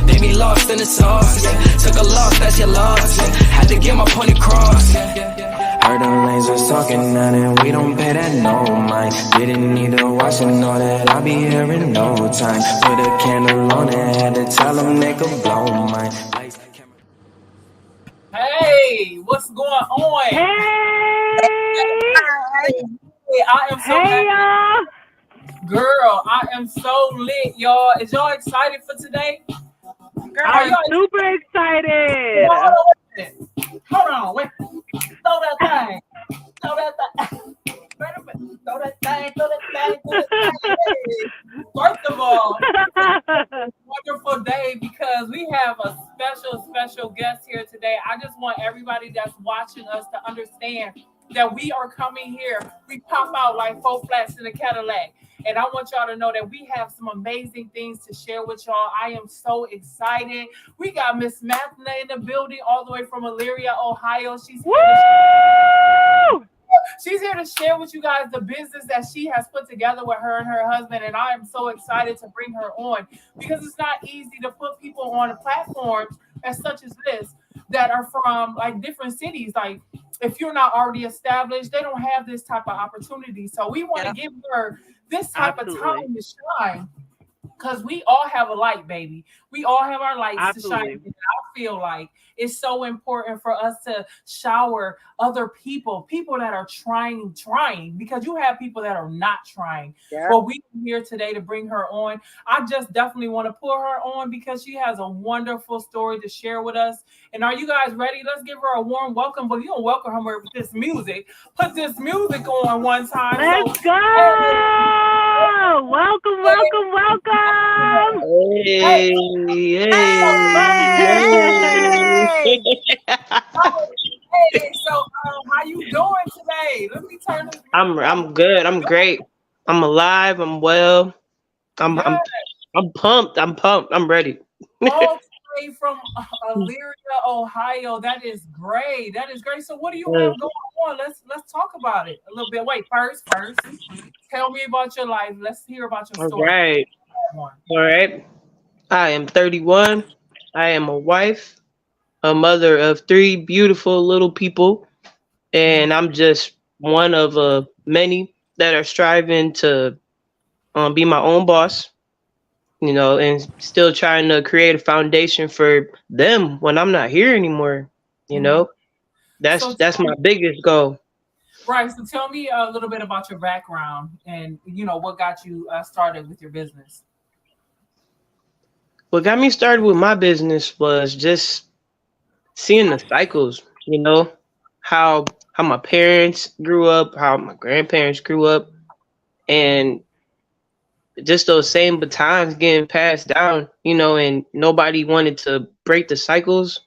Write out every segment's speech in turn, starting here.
They be lost in the sauce, yeah. Took a loss, that's your loss, yeah. Had to get my point across, yeah. Heard them lanes was talking now, and we don't pay that no mind. Didn't need to watch and know that I'll be here in no time. Put a candle on it, had to tell them they could blow mine. Hey, what's going on? Hey! I am so happy. Y'all. Girl, I am so lit, y'all. Is y'all excited for today? Girl, I'm super excited. Hold on, wait. Throw that thing. Throw that thing. Throw that thing. First of all, wonderful day because we have a special guest here today. I just want everybody that's watching us to understand that we are coming here. We pop out like 4 flats in a Cadillac. And I want y'all to know that we have some amazing things to share with y'all. I am so excited. We got Miss Mathna in the building all the way from Elyria, Ohio. She's here to share with you guys the business that she has put together with her and her husband. And I am so excited to bring her on because it's not easy to put people on platforms as such as this that are from like different cities. Like if you're not already established, they don't have this type of opportunity. So we want to give her this type of time to shine because we all have a light, baby. We all have our lights to shine. And I feel like it's so important for us to shower other people that are trying, because you have people that are not trying. Yeah. But we're here today to bring her on. I just definitely want to put her on because she has a wonderful story to share with us. And are you guys ready? Let's give her a warm welcome. But you don't welcome her with this music. Put this music on one time. Let's go! Welcome. Hey. Hey, so how you doing today? Let me turn this. I'm good. I'm great. I'm alive. I'm well. I'm pumped. I'm ready. All the way from Elyria, Ohio. That is great. So what do you have going on? Let's talk about it a little bit. Wait, first, tell me about your life. Let's hear about your story. All right. I am 31. I am a wife, a mother of 3 beautiful little people, and I'm just one of many that are striving to be my own boss, and still trying to create a foundation for them when I'm not here anymore. That's my biggest goal. Right. So tell me a little bit about your background and what got you started with your business. What got me started with my business was just seeing the cycles, how my parents grew up, how my grandparents grew up, and just those same batons getting passed down, and nobody wanted to break the cycles.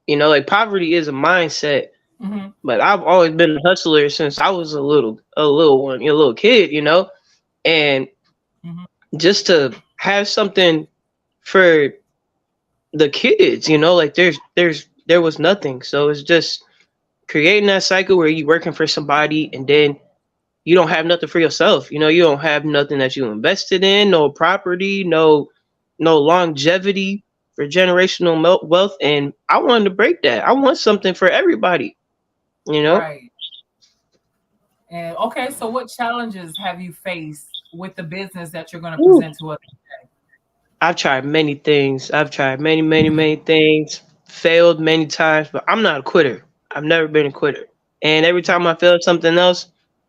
Like poverty is a mindset, but I've always been a hustler since I was a little kid, and just to have something for the kids, like there was nothing. So it's just creating that cycle where you're working for somebody and then you don't have nothing for yourself. You don't have nothing that you invested in, no property, no longevity for generational wealth. And I wanted to break that. I want something for everybody, Right. And okay, so what challenges have you faced with the business that you're going to present to us today? I've tried many things. I've tried many things, failed many times, but I'm not a quitter. I've never been a quitter. And every time I failed something else,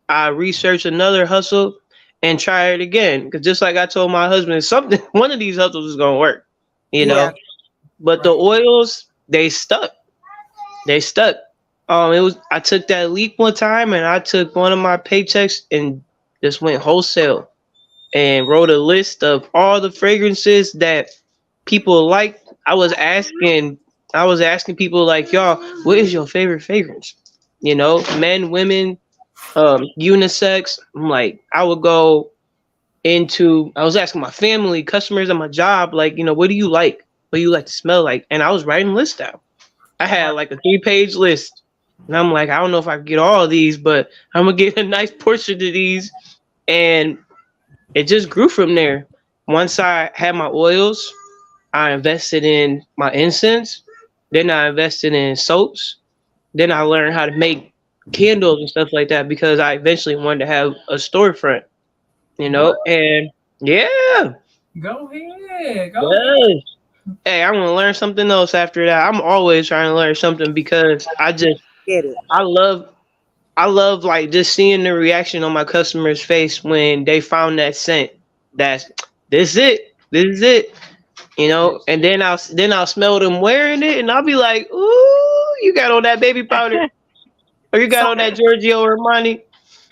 I research another hustle and try it again. Because just like I told my husband, one of these hustles is going to work, But the oils, they stuck. I took that leap one time and I took one of my paychecks and just went wholesale and wrote a list of all the fragrances that people like. I was asking people like, y'all, what is your favorite fragrance? Men, women, unisex. I'm like, I was asking my family, customers at my job, like, what do you like? What do you like to smell like? And I was writing lists down. I had like a 3-page list. And I'm like, I don't know if I can get all of these, but I'm going to get a nice portion of these. And it just grew from there. Once I had my oils, I invested in my incense. Then I invested in soaps. Then I learned how to make candles and stuff like that because I eventually wanted to have a storefront, What? and yeah, Go ahead. Go ahead. yes. Hey, I want to learn something else after that. I'm always trying to learn something because Get it. I love I love like just seeing the reaction on my customer's face when they found that scent. That's this it. This is it. And then I'll smell them wearing it, and I'll be like, "Ooh, you got on that baby powder, or you got So, on that Giorgio Armani."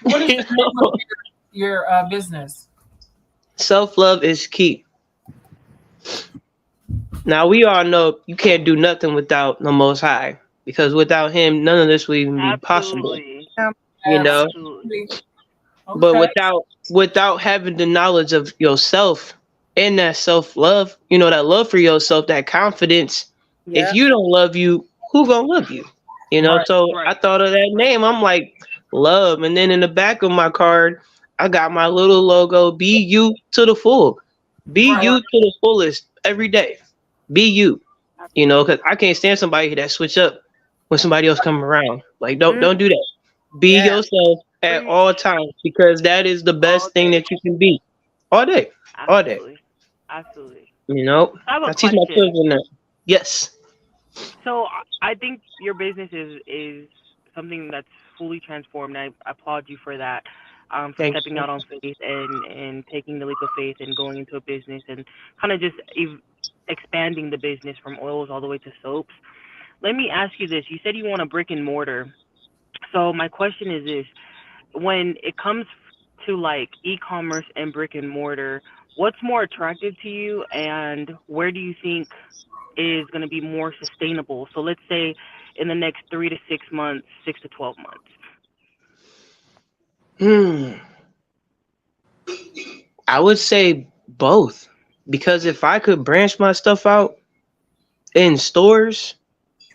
what is You the name of know? your business? Self love is key. Now we all know you can't do nothing without the Most High, because without Him, none of this would even be possible. Absolutely. You know, Absolutely. but Okay. without having the knowledge of yourself and that self love, that love for yourself, that confidence. If Yeah. you don't love you, who gonna love you? Right. So I Right. thought of that name. I'm like, love, and then in the back of my card, I got my little logo. Be you to the full. Be Right. you to the fullest every day. Be you. Because I can't stand somebody that switch up when somebody else come around. Like, Mm, don't do that. Be yeah. yourself at Preach. all times because that is the All best thing day. that you can be all day, all day. Absolutely. Absolutely. You know, I have a I teach my question. children that. Yes, So I think your business is something that's fully transformed. I applaud you for that, for thank stepping you. out on faith and taking the leap of faith and going into a business and kind of just expanding the business from oils all the way to soaps. Let me ask you this. You said you want a brick and mortar. So my question is this: when it comes to like e-commerce and brick and mortar, what's more attractive to you, and where do you think is going to be more sustainable? So let's say in the next 3 to 6 months, 6 to 12 months. Hmm. I would say both because if I could branch my stuff out in stores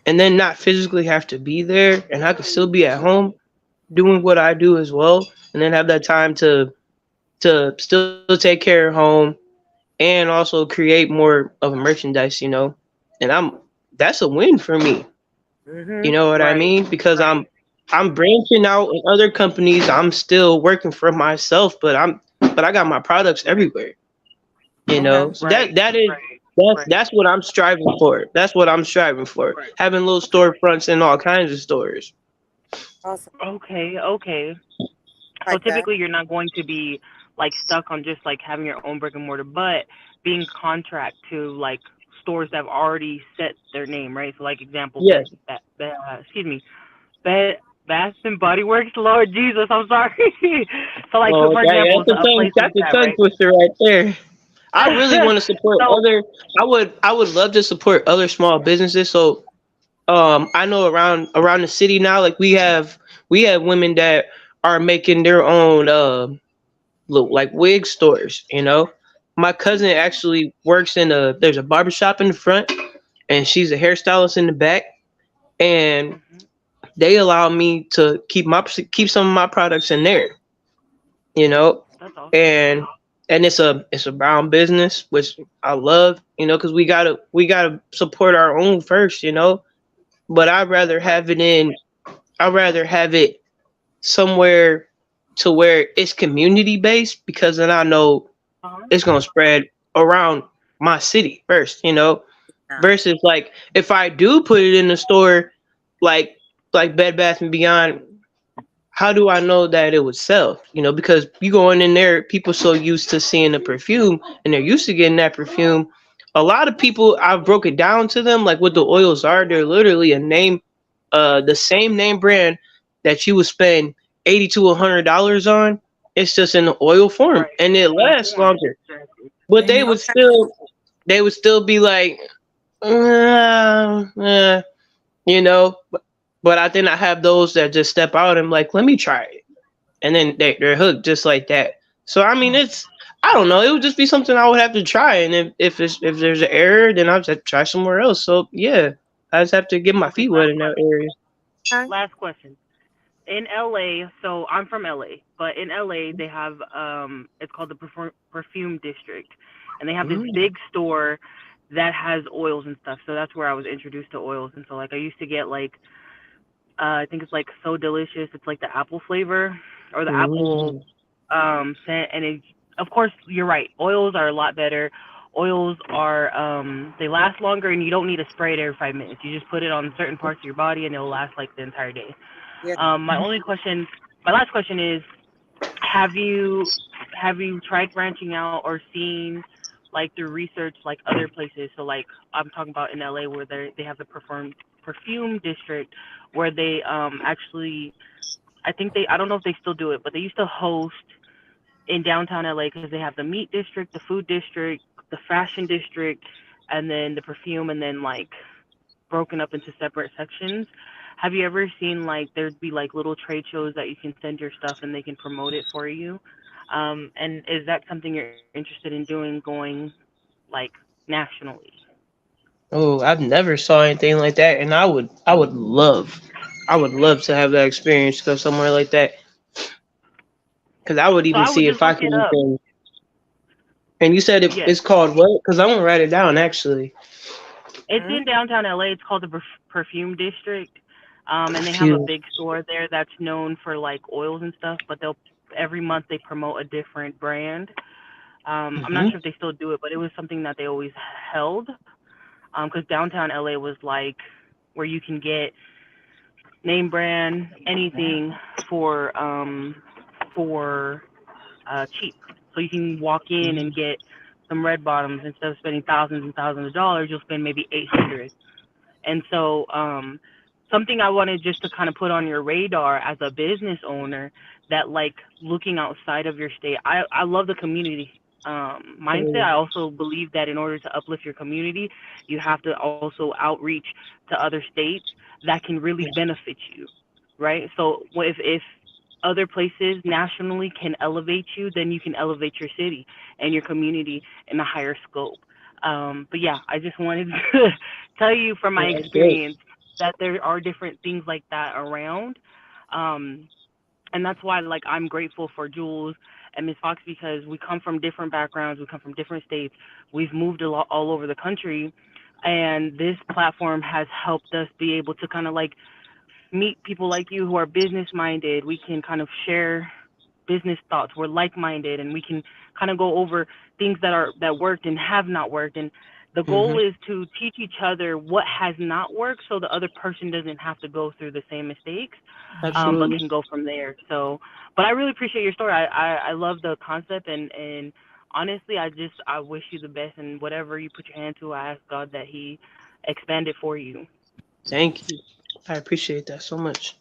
and then not physically have to be there, and I could still be at home doing what I do as well, and then have that time to still take care of home and also create more of a merchandise, and that's a win for me. You Mm-hmm. know what I Right, mean? Because right. I'm branching out in other companies. I'm still working for myself, but I got my products everywhere. Okay. So Right, right, right, that's what I'm striving for. That's what I'm striving for. right. Having little storefronts in all kinds of stores. Awesome. Okay, okay. So Like that. typically you're not going to be like stuck on just like having your own brick and mortar, but being contract to like stores that have already set their name, right? So like example, Yes. excuse me, Bath and Body Works. Lord Jesus, I'm sorry. So like, so Oh, for example, that's so a place like a that, tongue right? twister right there. I really want to support So other. I would love to support other small businesses. So I know around the city now, like we have women that are making their own look like wig stores. My cousin actually works in a there's a barbershop in the front, and she's a hairstylist in the back, and mhm, they allow me to keep some of my products in there. You know, that's awesome. and it's a brown business, which I love. Because we gotta support our own first. But Right. I'd rather have it somewhere to where it's community based because then I know Uh-huh. it's gonna spread around my city first, Yeah. versus like if I do put it in the store like Bed Bath and Beyond, how do I know that it would sell? Because you going in there, people so used to seeing the perfume and they're used to getting that perfume. A lot of people I've broke it down to them like what the oils are. They're literally a name, the same name brand that you would spend $80 to $100 on. It's just in the oil form Right. and it In a lasts form. longer. Exactly. But And you Okay. they would still be like, uh, uh, you know. But I think I have those that just step out and like, let me try it, and then they're hooked just like that. So I mean, it's I don't know. It would just be something I would have to try, and if there's an error, then I'll just try somewhere else. So yeah, I just have to get my Okay. feet wet in that area. Okay. Last question. In LA, so I'm from LA, but in LA they have it's called the Perfume District, and they have this Mm. big store that has oils and stuff. So that's where I was introduced to oils. And so like I used to get like I think it's like So Delicious. It's like the apple flavor or the apple scent. And it, of course, you're right. Oils are a lot better. Oils are they last longer, and you don't need to spray it every 5 minutes. You just put it on certain parts of your body, and it'll last like the entire day. Yeah. My last question is, have you tried branching out or seen like through research like other places? So like I'm talking about in LA where they have the perfume district where they actually I don't know if they still do it, but they used to host in downtown LA because they have the meat district, the food district, the fashion district, and then the perfume, and then like broken up into separate sections. Have you ever seen like there'd be like little trade shows that you can send your stuff and they can promote it for you? And is that something you're interested in doing, going like nationally? Oh, I've never saw anything like that, and I would love to have that experience, go somewhere like that, because I would So even I would see just if I look can it up. even. And you said Yes. it's called what? Because I'm gonna write it down actually. It's in downtown LA. It's called the Perfume District. And they have a Perfume. big store there that's known for like oils and stuff, but every month they promote a different brand. I'm not sure if they still do it, but it was something that they always held. Because downtown LA was like where you can get name brand anything for cheap. So you can walk in and get some red bottoms. Instead of spending thousands and thousands of dollars, you'll spend maybe 800. And so something I wanted just to kind of put on your radar as a business owner, that like looking outside of your state. I love the community mindset. I also believe that in order to uplift your community, you have to also outreach to other states that can really benefit you, right? So if other places nationally can elevate you, then you can elevate your city and your community in a higher scope. But yeah, I just wanted to tell you from my experience that there are different things like that around. And that's why like I'm grateful for Jules and Ms. Fox, because we come from different backgrounds, we come from different states, we've moved a lot all over the country, and this platform has helped us be able to kind of like meet people like you who are business minded. We can kind of share business thoughts. We're like minded, and we can kind of go over things that worked and have not worked. And the goal is to teach each other what has not worked, so the other person doesn't have to go through the same mistakes, but can go from there. So, but I really appreciate your story. I love the concept, and honestly, I wish you the best, and whatever you put your hand to, I ask God that He expand it for you. Thank you. I appreciate that so much.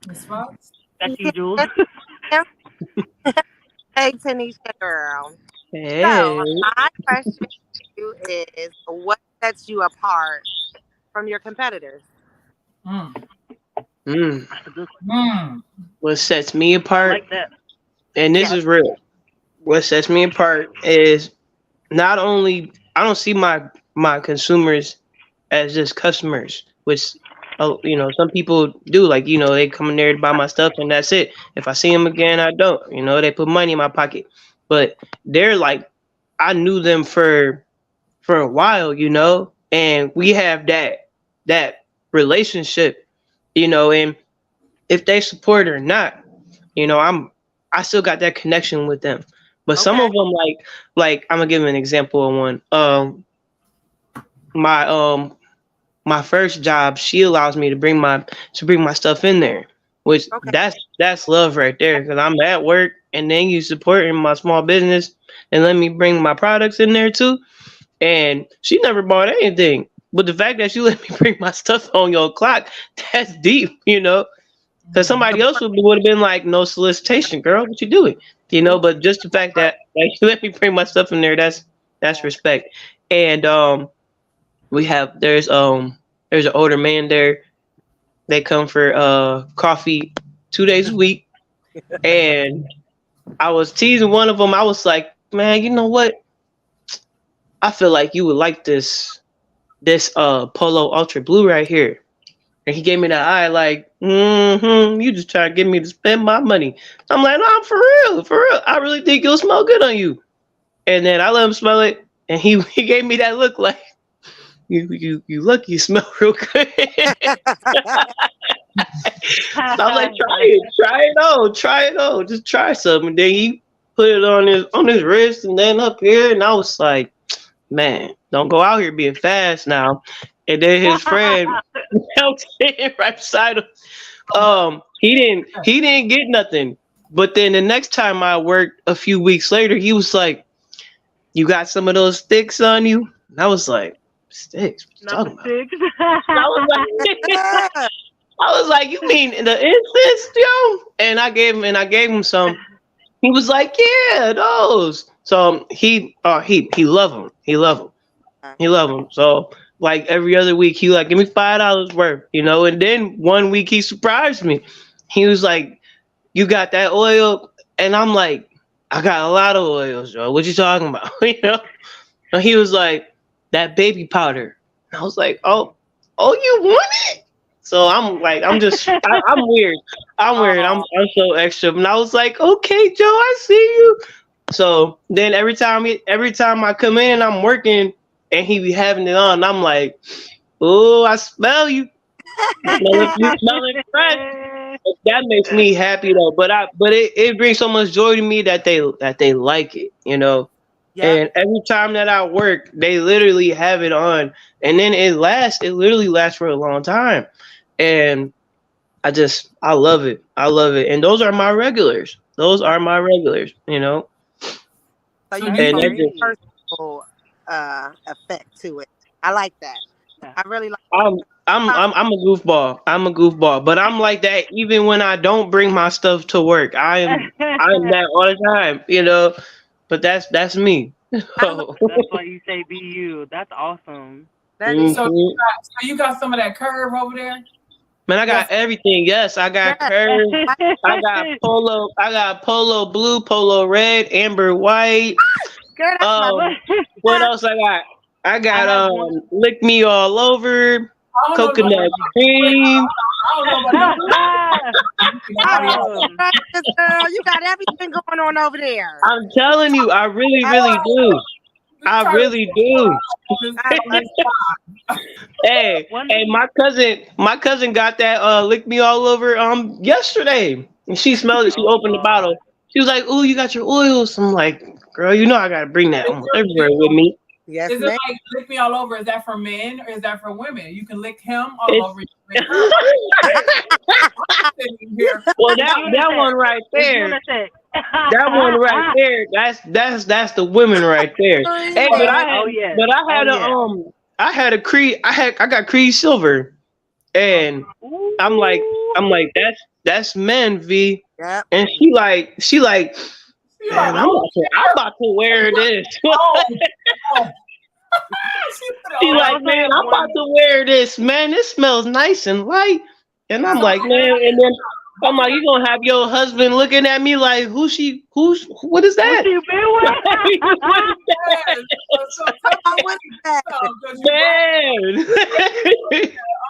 Ms. Fox? That's you, Jules. Hey, Tanisha girl. Hey. So my question to you is, what sets you apart from your competitors? Mm. That's a good question. Mm. What sets me I apart, like that. and this is real. What sets me apart is not only I don't see my consumers as just customers, which some people do. Like they come in there to buy my stuff and that's it. If I see them again, I don't. They put money in my pocket, but they're like I knew them for a while, and we have that relationship, and if they support it or not, I still got that connection with them. But some of them, like I'm gonna give an example of one. My first job, she allows me to bring my stuff in there, which that's love right there. Because I'm at work and then you supporting my small business and let me bring my products in there too. And she never bought anything, but the fact that she let me bring my stuff on your clock, that's deep, Because somebody else would have been like, no solicitation, girl, what you doing? But just the fact that like she let me bring my stuff in there, that's respect. And there's an older man there. They come for coffee 2 days a week. And I was teasing one of them. I was like, man, you know what? I feel like you would like this Polo Ultra Blue right here. And he gave me that eye like, you just trying to get me to spend my money. I'm like, no, I'm for real. I really think it'll smell good on you. And then I let him smell it, and he gave me that look like, you look, you smell real good. So I was like, try it out, just try something. And then he put it on his wrist and then up here, and I was like, man, don't go out here being fast now. And then his friend was sitting right beside him. He didn't get nothing. But then the next time I worked a few weeks later, he was like, you got some of those sticks on you? And I was like, sticks? What you talking about? Sticks. I was like, you mean the incense, yo? And I gave him some. He was like, yeah, those. So he loved them. He loved them. So like every other week, he like, give me $5 worth, you know. And then one week he surprised me. He was like, you got that oil? And I'm like, I got a lot of oils, Joe. What you talking about? You know? And he was like, that baby powder. And I was like, oh, you want it? So I'm like, I'm weird. I'm so extra. And I was like, okay, Joe, I see you. So then every time I come in, I'm working and he be having it on. And I'm like, oh, I smell you. You smell it fresh. That makes me happy though. But it brings so much joy to me that they like it, you know. Yeah. And every time that I work, they literally have it on, and then it literally lasts for a long time. And I love it. And those are my regulars. You know. So you have a very personal effect to it. I like that. I really like. I'm a goofball. But I'm like that even when I don't bring my stuff to work. I'm that all the time, you know. But that's me. That's why you say be you. That's awesome. So you got some of that curve over there? Man, I got everything. Yes, I got curve. I got polo blue, polo red, amber white. What else I got? I got lick me all over, coconut cream. Girl, you got everything going on over there. I'm telling you, I really do. I really do. Hey, my cousin got that lick me all over yesterday. And she smelled it. She opened the bottle. She was like, "Ooh, you got your oils." I'm like, "Girl, you know I gotta bring that everywhere with me." Yes, is it like lick me all over? Is that for men or is that for women? You can lick him all over. Well, that one right there. That one right there. That's the women right there. Hey, but I got Creed Silver, and I'm like that's men, V. Yep. And she like, man, I'm about to wear this. She like, man, I'm about to wear this, man. It smells nice and light. And I'm like, man, and then I'm like, you gonna have your husband looking at me like, what is that? Man.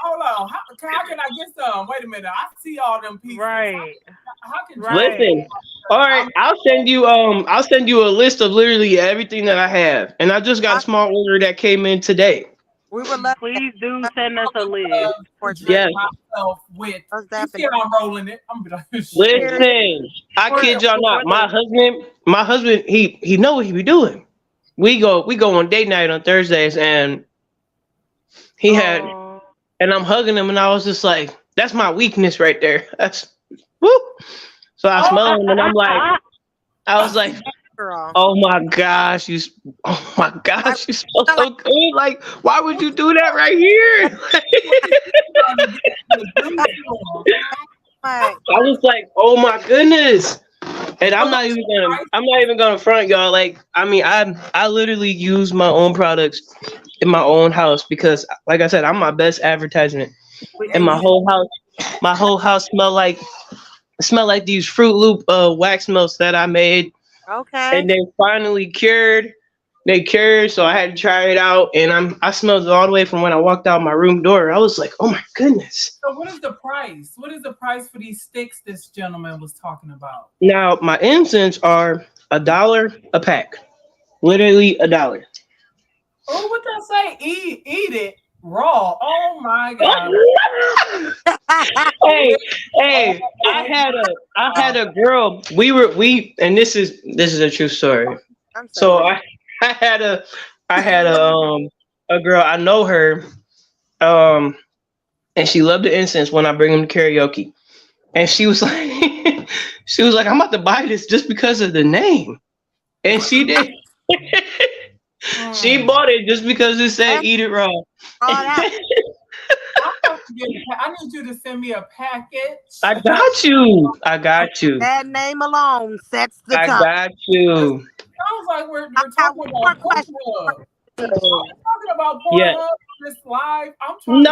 Hold on. How can I get some? Wait a minute. I see all them pieces. Right. How can Listen. All right, I'll send you a list of literally everything that I have. And I just got a small order that came in today. We would love. Please do send us a list. Yes. You see I'm rolling it. I'm gonna listen. I kid y'all not. My husband, he know what he be doing. We go on date night on Thursdays, and he had, and I'm hugging him, and I was just like, that's my weakness right there. That's woo. So I smell him, and I was like, oh my gosh, you smell so good. Like, why would you do that right here? I was like, oh my goodness. And I'm not even gonna front y'all. Like, I mean, I literally use my own products in my own house because, like I said, I'm my best advertisement. And my whole house smell like these Fruit Loop wax melts that I made. Okay. And they finally cured. They cured, so I had to try it out, and I smelled it all the way from when I walked out my room door. I was like, oh my goodness. So what is the price? What is the price for these sticks this gentleman was talking about? Now, my incense are $1 a pack. Literally $1. Oh, what did I say? Eat it raw. Oh my god. hey, I had a girl. And this is a true story. I'm So sorry. I had a girl. I know her. And she loved the incense when I bring them to karaoke. And she was like, she was like, I'm about to buy this just because of the name. And she did. She bought it just because it said "Eat it raw." That. I need you to send me a package. I got you. I got you. That name alone sets the I tone. got you. Sounds like we're have talking one about more question. Pornhub. I'm talking about Yeah. Pornhub this live. I'm trying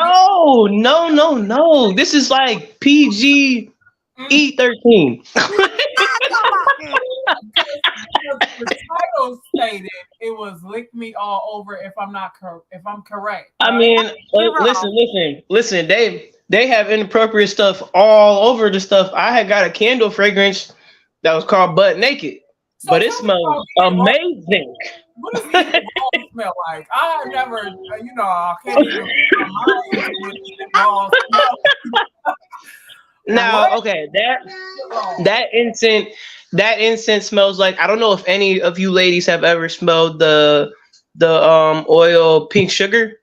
No. This is like PG E13. the title stated it was "Lick Me All Over." If I'm correct. I right? mean, listen. They have inappropriate stuff all over the stuff. I had got a candle fragrance that was called Butt Naked, So but it tell me smells about Eat It Raw. amazing. What does Eat It Raw smell like? I never, I can't even put my mind into what Eat It Raw smells. Now, okay, that incense smells like, I don't know if any of you ladies have ever smelled the oil pink sugar.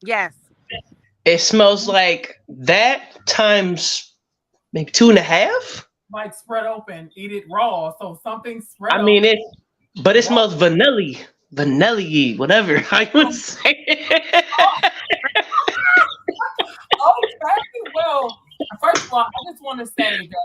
Yes. It smells like that times maybe 2.5. Like spread open, eat it raw. So something spread. I mean open. but it smells vanilla-y, whatever I would say. Okay, well, first of all, I just want to say that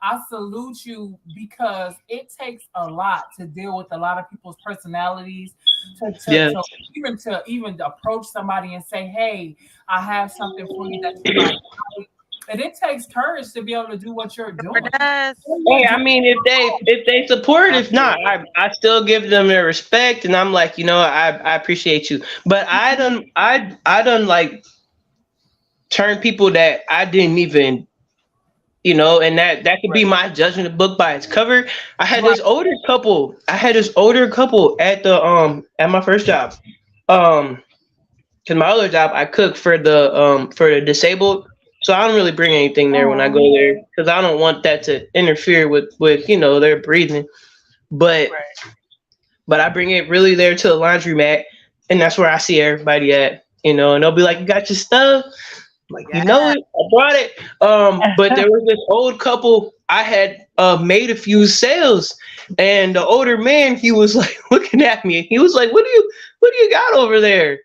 I salute you because it takes a lot to deal with a lot of people's personalities to even approach somebody and say, "Hey, I have something for you that you like." And it takes courage to be able to do what you're doing. Hey, I mean, if they support, if not, I still give them their respect, and I'm like, I appreciate you. But I done like turn people that I didn't even, and that could be my judging the book by its cover. I had this older couple. At the at my first job. Cause my other job I cook for the disabled. So I don't really bring anything there when I go there because I don't want that to interfere with their breathing. But I bring it really there to the laundromat, and that's where I see everybody at. And they'll be like, "You got your stuff?" I'm like, it, I brought it. But there was this old couple. I had made a few sales, and the older man, he was like looking at me. He was like, "What do you got over there?"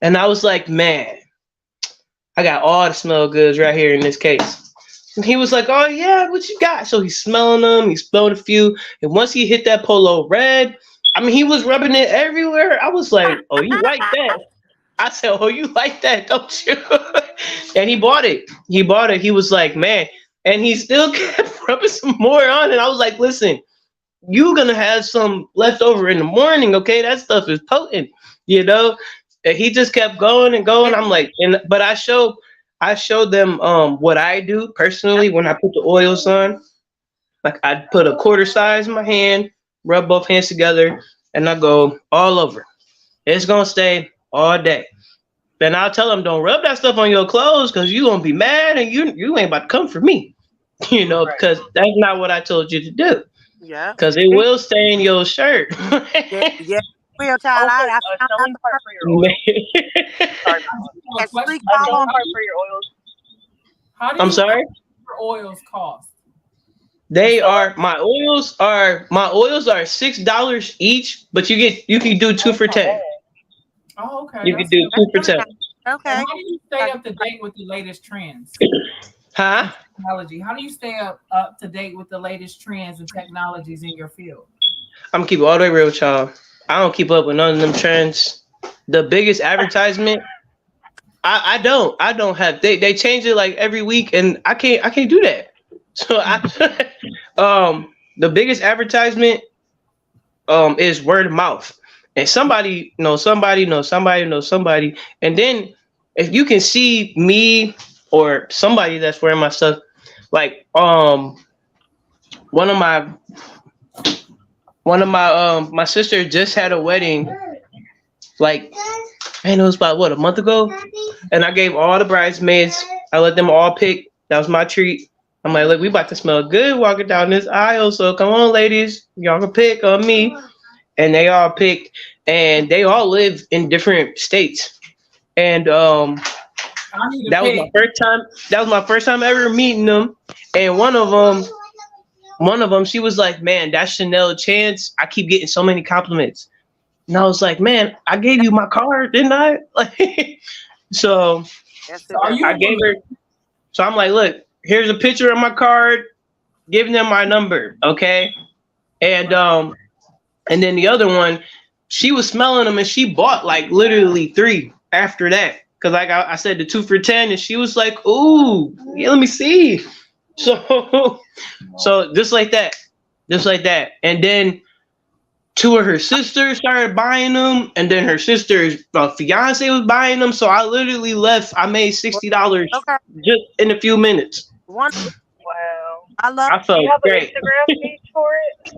And I was like, "Man, I got all the smell goods right here in this case." And he was like, "Oh yeah, what you got?" So he's smelling them. He smelled a few, and once he hit that Polo Red, I mean, he was rubbing it everywhere. I was like, "Oh, you like that?" I said, "Oh, you like that, don't you?" And he bought it. He was like, "Man," and he still kept rubbing some more on. And I was like, "Listen, you're gonna have some left over in the morning, okay? That stuff is potent, And he just kept going and going. I'm like, but I showed them what I do personally when I put the oils on. Like I put a quarter size in my hand, rub both hands together, and I go all over. It's gonna stay all day. Then I'll tell them, don't rub that stuff on your clothes because you're gonna be mad and you ain't about to come for me. Because that's not what I told you to do. Yeah. Because it will stain your shirt. Yeah. Real child, I selling part for your oils. Sorry, Selling part for your oils. I'm sorry? Your oils cost? They are my oils are $6 each, but you can do 2 for $10. Oh, okay. You can do 2 for $10. Okay. And how do you stay up to date with the latest trends? Huh? Technology. How do you stay up to date with the latest trends and technologies in your field? I'm gonna keep it all the way real with y'all. I don't keep up with none of them trends. The biggest advertisement, I don't have. They change it like every week, and I can't do that. So the biggest advertisement is word of mouth, and somebody knows somebody knows somebody knows somebody, and then if you can see me or somebody that's wearing my stuff, like one of my my sister just had a wedding like, man, it was about what, a month ago, and I gave all the bridesmaids. I let them all pick. That was my treat. I'm like, look, we about to smell good walking down this aisle, so come on, ladies, y'all can pick on me. And they all picked, and they all live in different states. And that was my first time. That was my first time ever meeting them. And one of them, she was like, "Man, that's Chanel Chance. I keep getting so many compliments." And I was like, "Man, I gave you my card, didn't I?" Like, so I gave her. So I'm like, "Look, here's a picture of my card. Giving them my number, okay?" And then the other one, she was smelling them, and she bought like literally 3 after that. Cause like I said, the 2 for $10, and she was like, "Ooh, yeah, let me see." So just like that. And then 2 of her sisters started buying them, and then her sister's fiance was buying them. So I literally left. I made $60 just in a few minutes. Wow. I felt Do you have great. an Instagram page for it?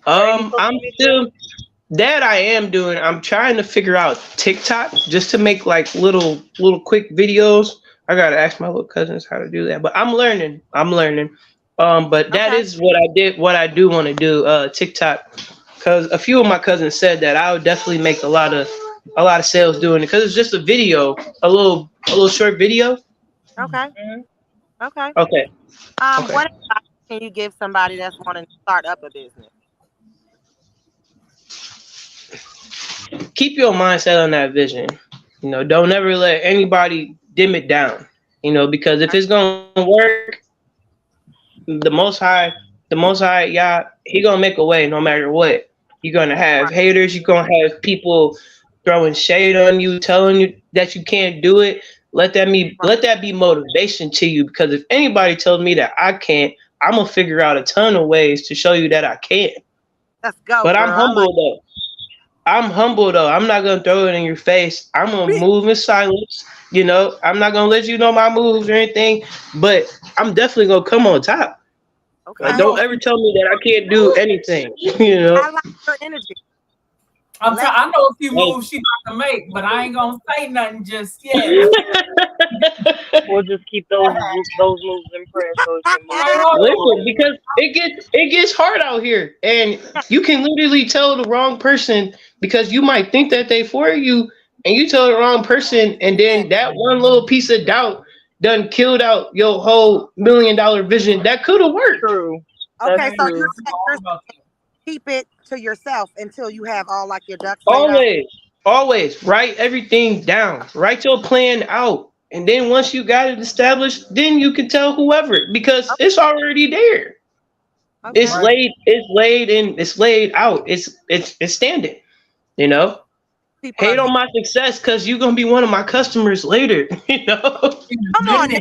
I'm still that I am doing. I'm trying to figure out TikTok just to make like little quick videos. I gotta ask my little cousins how to do that, but I'm learning. But that is what I did. What I do want to do, TikTok, because a few of my cousins said that I would definitely make a lot of sales doing it, because it's just a video, a little short video. Okay. Okay. Okay. What advice can you give somebody that's wanting to start up a business? Keep your mindset on that vision. Don't ever let anybody dim it down. Because if it's gonna work, the Most High, yeah, He gonna make a way no matter what. You're gonna have haters. You're gonna have people throwing shade on you, telling you that you can't do it. Let that be motivation to you. Because if anybody tells me that I can't, I'm gonna figure out a ton of ways to show you that I can. Let's go. But girl. I'm humble though. I'm not gonna throw it in your face. I'm gonna move in silence. I'm not gonna let you know my moves or anything. But I'm definitely gonna come on top. Okay. Don't ever tell me that I can't do anything. I like your energy. I know a few moves she about to make, but I ain't gonna say nothing just yet. We'll just keep those moves in prayer. So it can Listen, because it gets hard out here, and you can literally tell the wrong person, because you might think that they for you, and you tell the wrong person, and then that one little piece of doubt done killed out your whole $1 million vision that could have worked. True. Okay, so true. you're keep it to yourself until you have all like your ducks. Always write everything down. Write your plan out. And then once you got it established, then you can tell whoever, because it's already there. Okay. It's laid out. It's standing. People hate on my success because you're gonna be one of my customers later. Come on now.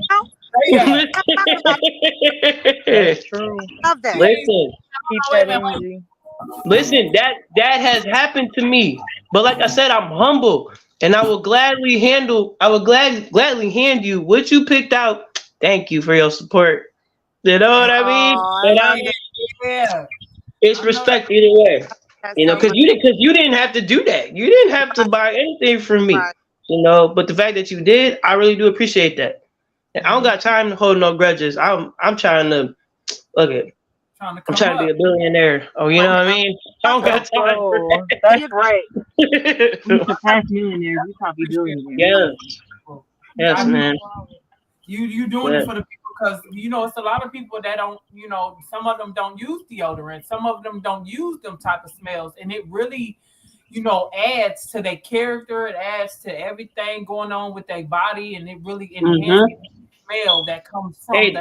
That's true. Love that. Listen. Keep that energy. Listen, that has happened to me. But like I said, I'm humble, and I will gladly hand you what you picked out. Thank you for your support. You know what I mean? It's respect either way. Because you didn't have to do that. You didn't have to buy anything from me. But the fact that you did, I really do appreciate that. And I don't got time to hold no grudges. I'm trying to I'm trying to be a billionaire. Oh, you know what I mean? I don't got time for that. That's right. We surpass millionaires. We can't be billionaires. Yes, man. You doing it for the people, because it's a lot of people that don't. Some of them don't use deodorant. Some of them don't use them type of smells, and it really, adds to their character. It adds to everything going on with their body, and it really enhances the smell that comes from. Hey,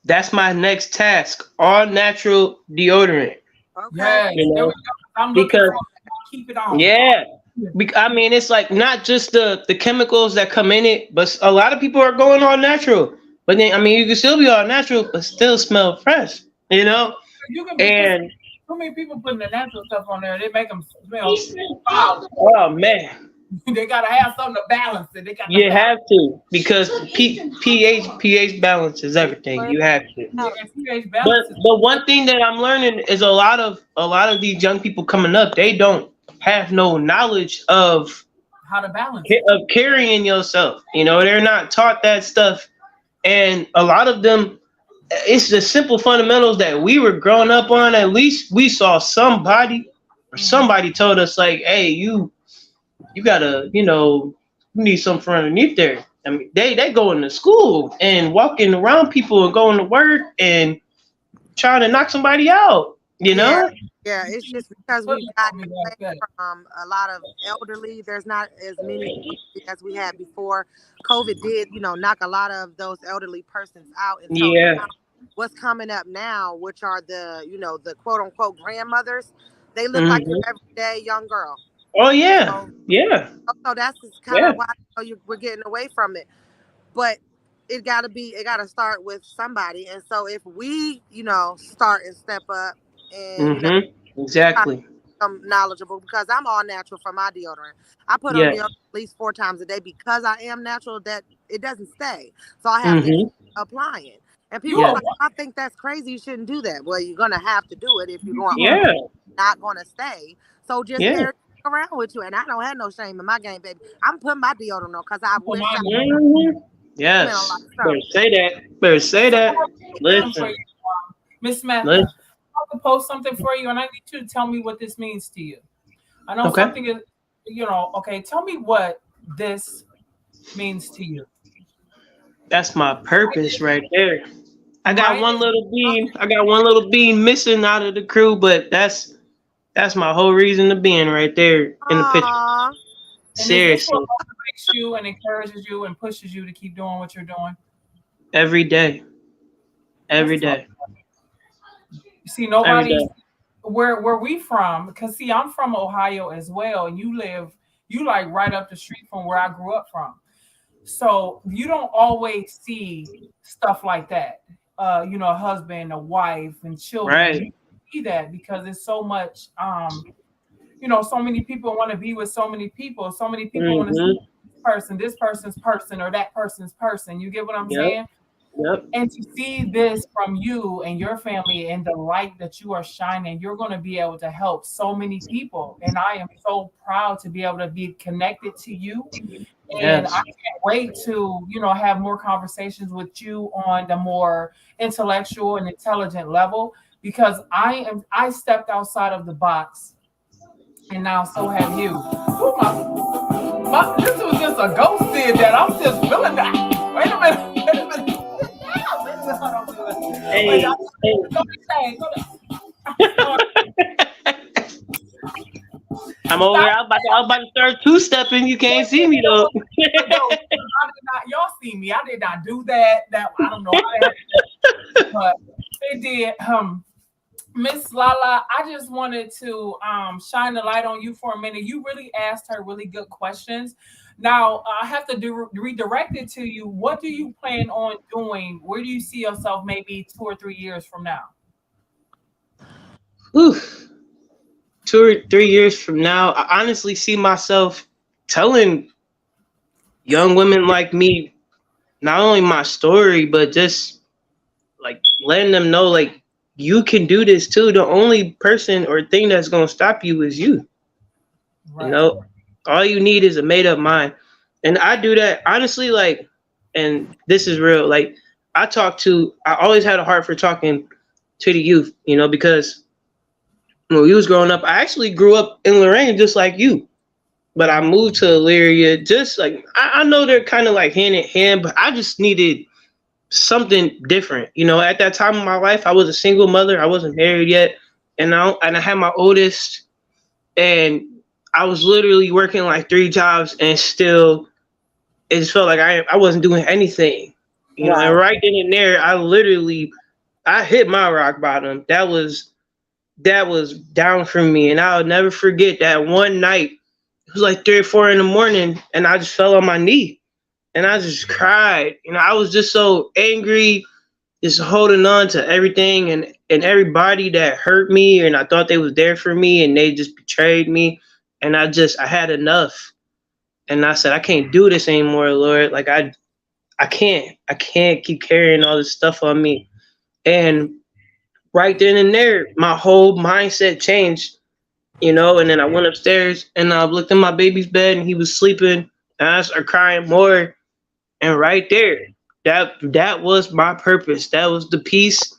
that's my next task. All natural deodorant. Okay. I'm looking for keep it on. Yeah. I mean, it's like not just the chemicals that come in it, but a lot of people are going all natural. But then, I mean, you can still be all natural, but still smell fresh, And too many people putting the natural stuff on there. They make them smell foul. Oh, man. They gotta have something to balance it. You have to, because pH balance is everything. You have to. But one thing that I'm learning is a lot of these young people coming up, they don't have no knowledge of How to balance it. carrying yourself. They're not taught that stuff, and a lot of them, it's the simple fundamentals that we were growing up on. At least we saw somebody or somebody told us like, hey, you gotta, you need something from underneath there. I mean, they going to school and walking around people and going to work and trying to knock somebody out, Yeah, it's just because we got away from a lot of elderly. There's not as many as we had before. COVID did, knock a lot of those elderly persons out. And so now, what's coming up now, which are the, the quote unquote grandmothers, they look like your everyday young girl. Oh yeah, So that's kind of why we're getting away from it. But it gotta start with somebody. And so if we, start and step up and exactly, I'm knowledgeable, because I'm all natural for my deodorant. I put on deodorant at least 4 times a day because I am natural, that it doesn't stay. So I have to keep applying. And people are like, I think that's crazy. You shouldn't do that. Well, you're gonna have to do it if you're going not gonna stay. So just carry around with you. And I don't have no shame in my game, baby. I'm putting my deodorant on because I wish yes. Better say that. Listen. Miss Matthew, I can post something for you, and I need you to tell me what this means to you. I know something is, tell me what this means to you. That's my purpose right there. I got one little bean missing out of the crew, but that's my whole reason to being right there in the picture. Seriously. And motivates you and encourages you and pushes you to keep doing what you're doing? Every day. Every day. You see, nobody where we from, because see, I'm from Ohio as well, and you like right up the street from where I grew up from. So you don't always see stuff like that. A husband, a wife, and children. Right. You see that because it's so much so many people want to be with so many people. So many people want to see this person's person, or that person's person. You get what I'm saying? Yep. And to see this from you and your family and the light that you are shining, you're going to be able to help so many people. And I am so proud to be able to be connected to you. And I can't wait to, have more conversations with you on the more intellectual and intelligent level, because I stepped outside of the box, and now so have you. This was just a ghost did that. I'm just feeling that. Wait a minute. Hey. I'm over here. I was about to start 2-stepping. You can't see me though. Y'all see me. I did not do that. I don't know. But they did. Miss Lala, I just wanted to shine the light on you for a minute. You really asked her really good questions. Now, I have to redirect it to you. What do you plan on doing? Where do you see yourself maybe 2 or 3 years from now? 2 or 3 years from now, I honestly see myself telling young women like me not only my story, but just like letting them know, like, you can do this too. The only person or thing that's going to stop you is you. Right. All you need is a made up mind. And I do that honestly, like, and this is real. Like, I always had a heart for talking to the youth, because when we was growing up, I actually grew up in Lorraine just like you. But I moved to Elyria, just like, I know they're kind of like hand in hand, but I just needed something different. At that time of my life, I was a single mother. I wasn't married yet. And I had my oldest, and I was literally working like 3 jobs, and still it just felt like I wasn't doing anything. And right then and there, I hit my rock bottom. That was down from me. And I'll never forget that one night. It was like 3 or 4 in the morning, and I just fell on my knee. And I just cried. I was just so angry, just holding on to everything and everybody that hurt me, and I thought they was there for me, and they just betrayed me. And I had enough. And I said, I can't do this anymore, Lord. Like, I can't keep carrying all this stuff on me. And right then and there, my whole mindset changed. you know. And then I went upstairs and I looked in my baby's bed and he was sleeping, and I started crying more. And right there, that was my purpose. That was the piece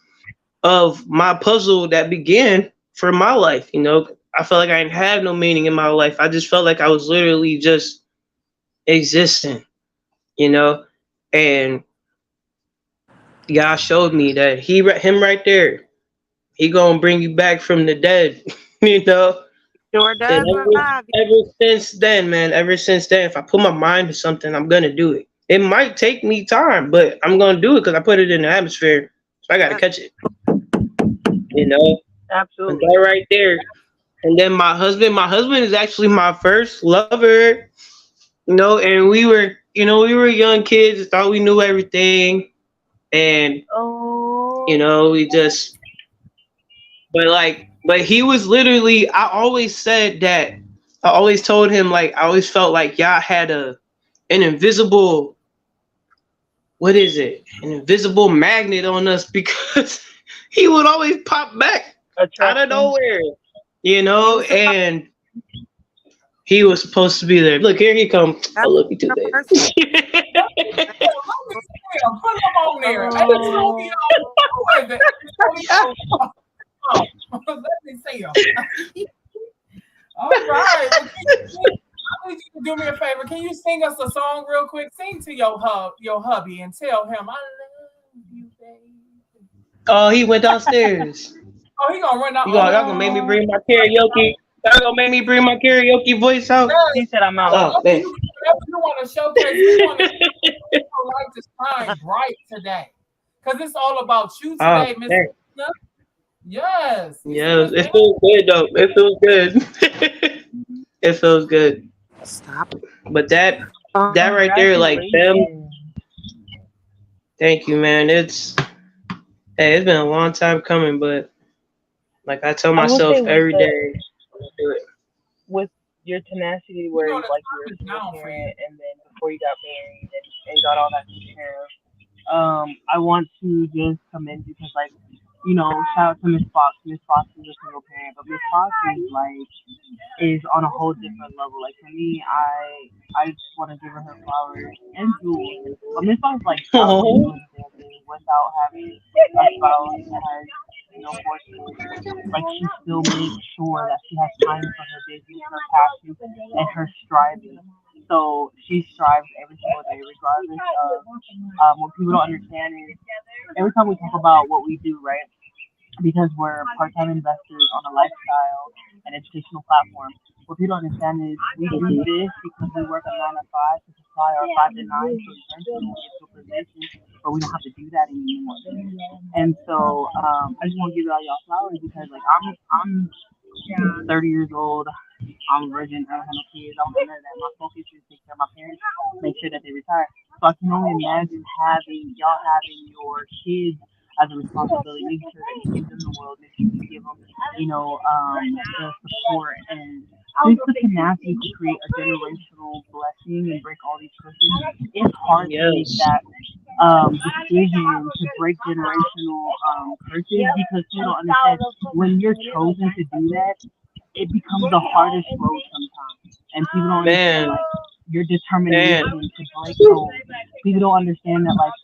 of my puzzle that began for my life. You know, I felt like I didn't have no meaning in my life. I just felt like I was literally just existing. You know, and God showed me that him right there, he gonna bring you back from the dead. You know. Sure And does revive you. ever since then, man, ever since then, if I put my mind to something, I'm gonna do it. It might take me time, but I'm gonna do it because I put it in the atmosphere. So I gotta catch it. You know, and Absolutely. that right there. And then my husband is actually my first lover. You know, and we were young kids, thought we knew everything, and Oh. you know, we just, but he was literally. I always said that. I always told him, like, I always felt like y'all had an invisible, what is it? An invisible magnet on us because he would always pop back out of Attraction. nowhere, you know, and he was supposed to be there. Look, here he comes. I love you too, baby. Put him on there. And it's gonna be on. Who is it? It's gonna be on. Oh, let me see him. All right. Well, I need you to do me a favor. Can you sing us a song real quick? Sing to your hubby and tell him I love you, baby. Oh, he went downstairs. Oh, he gonna run out. Y'all gonna make me bring my karaoke. Y'all gonna make me bring my karaoke voice out. He said I'm out. Oh, man. You want to showcase? We want to light to shine bright today, because it's all about you today, Miss. Yes. Yes, it feels good though. It feels good. It feels good. Stop. But that right there, like them. Thank you, man. It's been a long time coming, but like I tell myself every day, do it. With your tenacity, where like you were a single parent, and then before you got married and got all that taken care of, I want to just commend you because, like, you know, shout out to Miss Fox. Miss Fox is a single parent, but Miss Fox is on a whole different level. Like for me, I just want to give her flowers and jewels. But Miss Fox doing something without having a spouse that has fortune. Like she still makes sure that she has time for her business, her passion, and her striving. So she strives every single day, regardless of what people don't understand is every time we talk about what we do, right? Because we're part-time investors on a lifestyle and educational platform. What people don't understand is we do this because we work a 9 to 5 to supply our 5 to 9, so eventually we get to a position where we don't have to do that anymore. And so I just want to give y'all flowers because like I'm 30 years old. I'm a virgin. I don't have no kids. I don't have none of that. My focus is to take care of my parents, make sure that they retire. So I can only imagine having your kids as a responsibility, making sure that you give them the world, making sure you give them, the support and just the tenacity to create a generational blessing and break all these curses. It's hard to make that decision to break generational curses because people don't understand when you're chosen to do that, it becomes the hardest road sometimes. And people don't understand like your determination to break those. People don't understand that like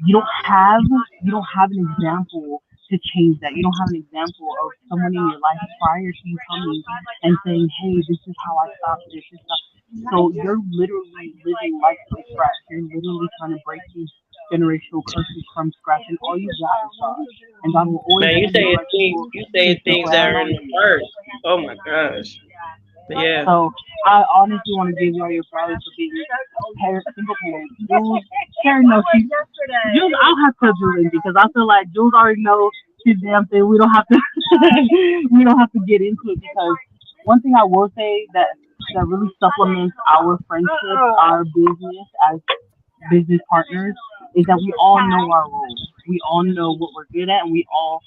you don't have an example to change that. You don't have an example of someone in your life prior to you coming and saying, hey, this is how I stopped this. So you're literally living life from scratch. You're literally trying to break these generational curses from scratch, and all you got is God. And God will always. Man, you say things that are in the heart. Oh my gosh. Yeah. So I honestly want to give y'all your flowers for being single parents. Jules, Karen knows Jules, I'll have to Jules because I feel like Jules already knows his damn thing. We don't have to get into it because one thing I will say that really supplements our friendship, our business as business partners is that we all know our roles. We all know what we're good at, and we all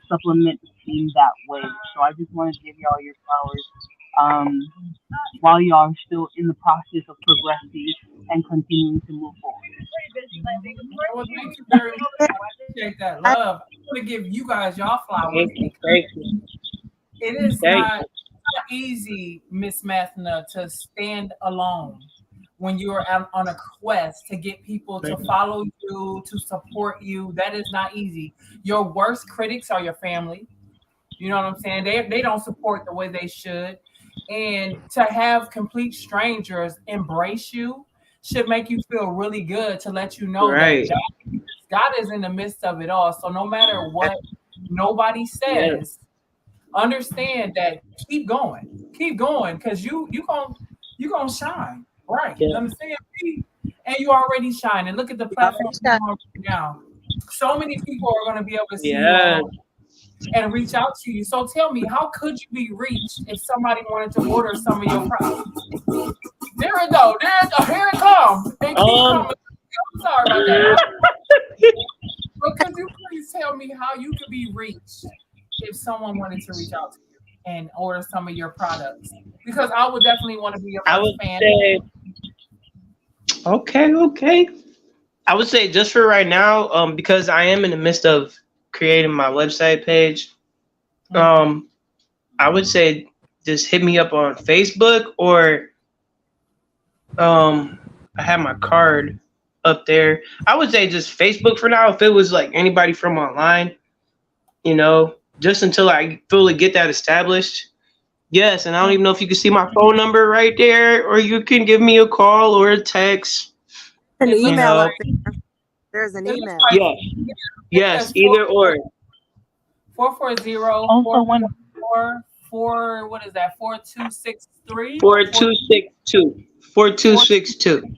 supplement the team that way. So I just want to give y'all your flowers while y'all are still in the process of progressing and continuing to move forward. Well, thank you very much. I appreciate that love. I'm going to give you guys y'all flowers. Thank you. It is not not easy, Miss Mathna, to stand alone when you're on a quest to get people to follow you, to support you. That is not easy. Your worst critics are your family. You know what I'm saying? They don't support the way they should. And to have complete strangers embrace you should make you feel really good, to let you know Right. that God is in the midst of it all. So no matter what nobody says, understand that keep going, because you gonna shine, right? You understand me? And you already shining. Look at the platform you're on right now. So many people are going to be able to see you and reach out to you. So tell me, how could you be reached if somebody wanted to order some of your products? There it go. Here it comes. They keep coming. I'm sorry about that. But could you please tell me how you could be reached if someone wanted to reach out to you and order some of your products? Because I would definitely want to be your first fan. Okay. I would say just for right now, because I am in the midst of creating my website page, I would say just hit me up on Facebook, or I have my card up there. I would say just Facebook for now. If it was like anybody from online, just until I fully get that established. Yes, and I don't even know if you can see my phone number right there, or you can give me a call or a text. An email up there. There's an email. Yes, either or. 440-444, what is that? 4263? 4262.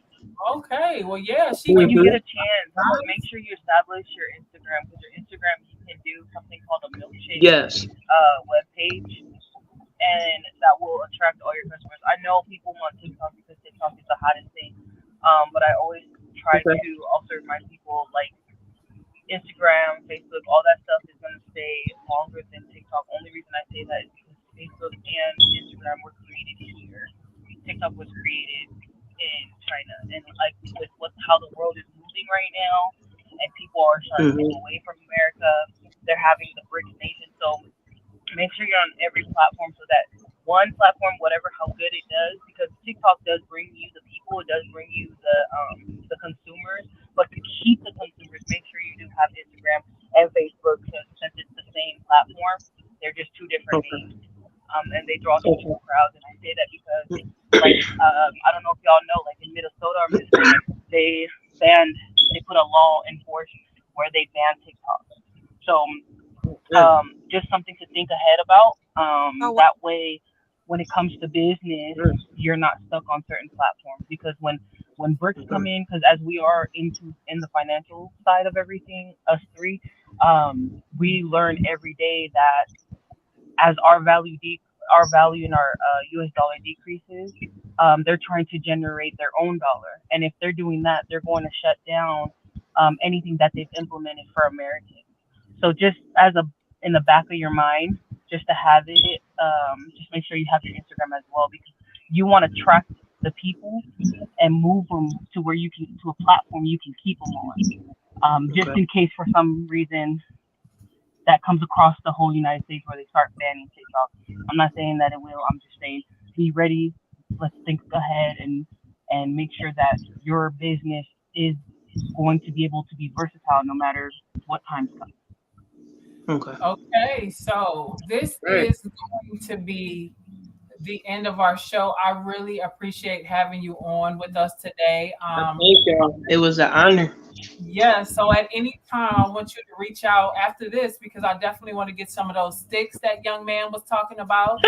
Okay, well, yeah. When you get a chance, make sure you establish your Instagram, because your Instagram, you can do something called a milkshake web page, and that will attract all your customers. I know people want TikTok because TikTok is the hottest thing, but I always try to also remind people, like, Instagram, Facebook, all that stuff is going to stay longer than TikTok. Only reason I say that is because Facebook and Instagram were created here. TikTok was created in China, and like with how the world is moving right now, and people are starting to move away from America, they're having the BRICS nation. So make sure you're on every platform, so that one platform, whatever how good it does, because TikTok does bring you the people, it does bring you the consumers, but to keep the consumers, make sure you do have Instagram and Facebook, because since it's the same platform, they're just two different names, and they draw different crowds. And I say that because, like, I don't know if y'all know, like in Minnesota or Michigan, they put a law in force where they banned TikTok. So just something to think ahead about. That way, when it comes to business, you're not stuck on certain platforms. Because when BRICS come in, because as we are in the financial side of everything, us three, we learn every day that as our value in our US dollar decreases, they're trying to generate their own dollar. And if they're doing that, they're going to shut down anything that they've implemented for Americans. So just in the back of your mind, just to have it, just make sure you have your Instagram as well, because you want to track the people and move them to where you can, to a platform you can keep them on, just in case for some reason that comes across the whole United States where they start banning TikTok. I'm not saying that it will. I'm just saying be ready. Let's think ahead and make sure that your business is going to be able to be versatile no matter what times come. Okay, so this is going to be the end of our show. I really appreciate having you on with us today. Thank you. It was an honor. Yeah, so at any time, I want you to reach out after this, because I definitely want to get some of those sticks that young man was talking about.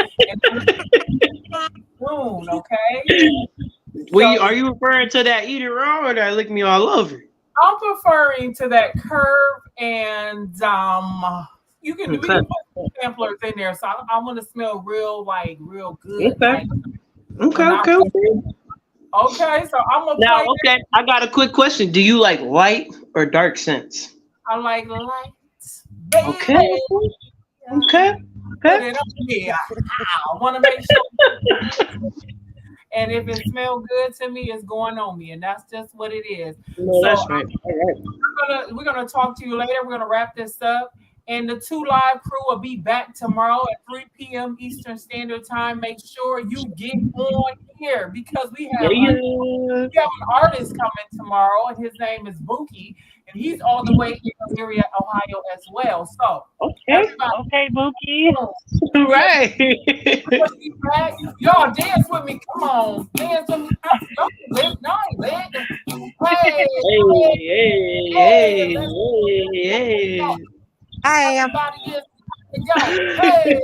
Soon, okay? Are you referring to that Eat It Raw, or that Lick Me All Over? I'm referring to that curve, and you can put samplers in there, so I want to smell real good. Okay, so I'm gonna now. Okay, I got a quick question. Do you like light or dark scents? I like light. Okay. Yeah, I want to make sure. And if it smells good to me, it's going on me, and that's just what it is. No, so that's right. All right. We're gonna talk to you later. We're gonna wrap this up, And the 2 Live crew will be back tomorrow at 3 p.m. Eastern Standard Time. Make sure you get on here because we have an artist coming tomorrow, and his name is Buki, and he's all the way in Elyria, Ohio as well. So, okay, Buki. Right. Y'all dance with me. Come on. Dance with me. Y'all lit. No, I ain't lit. Hey. I am. Everybody is. Hey.